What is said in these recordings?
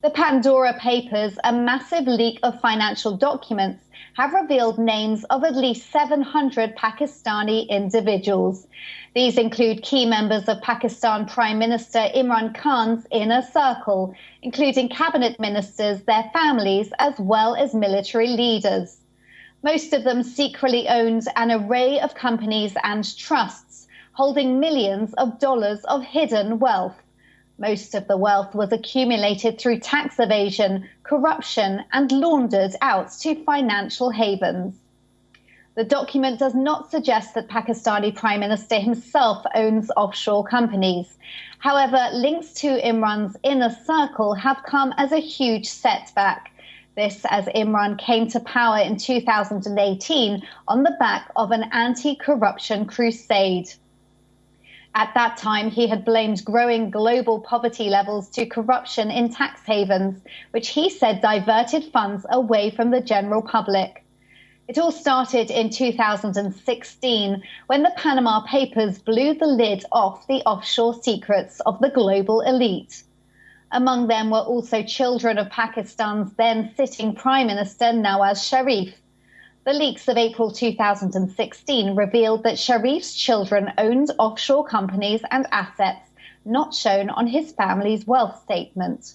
The Pandora Papers, a massive leak of financial documents, have revealed names of at least 700 Pakistani individuals. These include key members of Pakistan Prime Minister Imran Khan's inner circle, including cabinet ministers, their families, as well as military leaders. Most of them secretly owned an array of companies and trusts, holding millions of dollars of hidden wealth. Most of the wealth was accumulated through tax evasion, corruption, and laundered out to financial havens. The document does not suggest that Pakistani Prime Minister himself owns offshore companies. However, links to Imran's inner circle have come as a huge setback. This as Imran came to power in 2018 on the back of an anti-corruption crusade. At that time, he had blamed growing global poverty levels to corruption in tax havens, which he said diverted funds away from the general public. It all started in 2016, when the Panama Papers blew the lid off the offshore secrets of the global elite. Among them were also children of Pakistan's then sitting Prime Minister Nawaz Sharif. The leaks of April 2016 revealed that Sharif's children owned offshore companies and assets not shown on his family's wealth statement.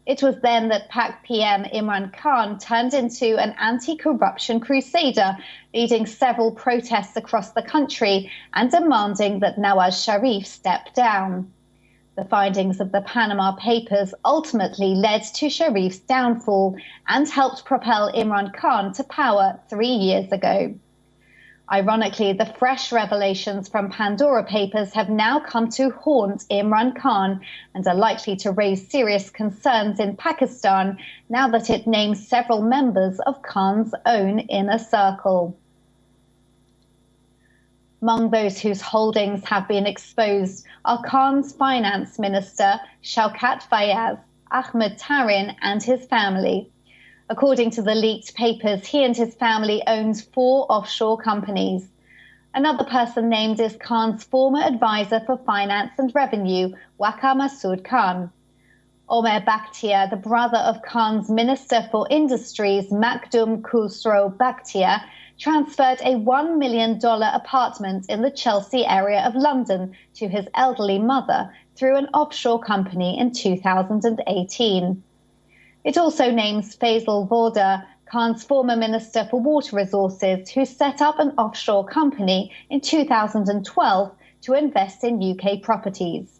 It was then that Pak PM Imran Khan turned into an anti-corruption crusader, leading several protests across the country and demanding that Nawaz Sharif step down. The findings of the Panama Papers ultimately led to Sharif's downfall and helped propel Imran Khan to power 3 years ago. Ironically, the fresh revelations from Pandora Papers have now come to haunt Imran Khan and are likely to raise serious concerns in Pakistan now that it names several members of Khan's own inner circle. Among those whose holdings have been exposed are Khan's finance minister, Shaukat Fayaz, Ahmed Tarin, and his family. According to the leaked papers, he and his family owns 4 offshore companies. Another person named is Khan's former advisor for finance and revenue, Waqar Masood Khan. Omer Bakhtiar, the brother of Khan's Minister for Industries, Makdum Khusro Bakhtiar, transferred a $1 million apartment in the Chelsea area of London to his elderly mother through an offshore company in 2018. It also names Faisal Voda, Khan's former Minister for Water Resources, who set up an offshore company in 2012 to invest in UK properties.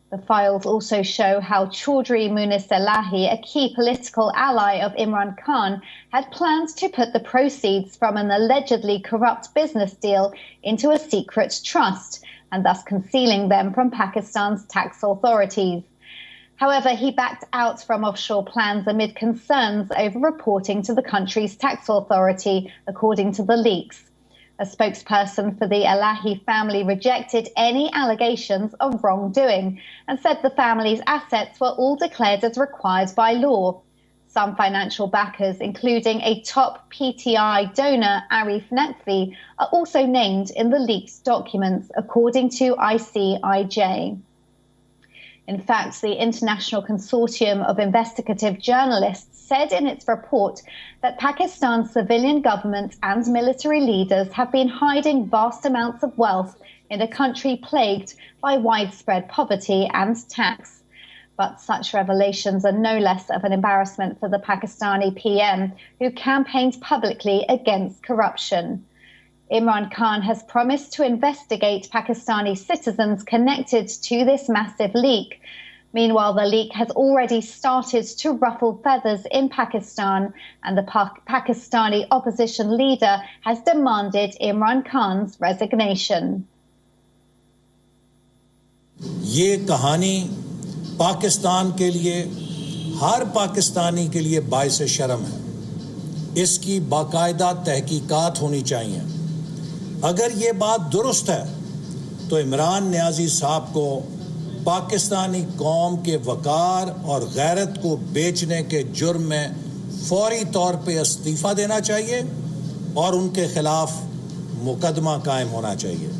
The files also show how Chaudhry Munis Elahi, a key political ally of Imran Khan, had planned to put the proceeds from an allegedly corrupt business deal into a secret trust, and thus concealing them from Pakistan's tax authorities. However, he backed out from offshore plans amid concerns over reporting to the country's tax authority, according to the leaks. A spokesperson for the Elahi family rejected any allegations of wrongdoing and said the family's assets were all declared as required by law. Some financial backers, including a top PTI donor, Arif Naqvi, are also named in the leaked documents, according to ICIJ. In fact, the International Consortium of Investigative Journalists said in its report that Pakistan's civilian government and military leaders have been hiding vast amounts of wealth in a country plagued by widespread poverty and tax. But such revelations are no less of an embarrassment for the Pakistani PM, who campaigned publicly against corruption. Imran Khan has promised to investigate Pakistani citizens connected to this massive leak. Meanwhile, the leak has already started to ruffle feathers in Pakistan, and the Pakistani opposition leader has demanded Imran Khan's resignation. ये कहानी पाकिस्तान के लिए, हर पाकिस्तानी के लिए बाइस शर्म है। इसकी बाकायदा तहकीकात होनी चाहिए। अगर ये बात दुरुस्त है तो इमरान नियाज़ी साहब को पाकिस्तानी कौम के वकार और गैरत को बेचने के जुर्म में फौरी तौर पे इस्तीफ़ा देना चाहिए और उनके खिलाफ मुकदमा कायम होना चाहिए।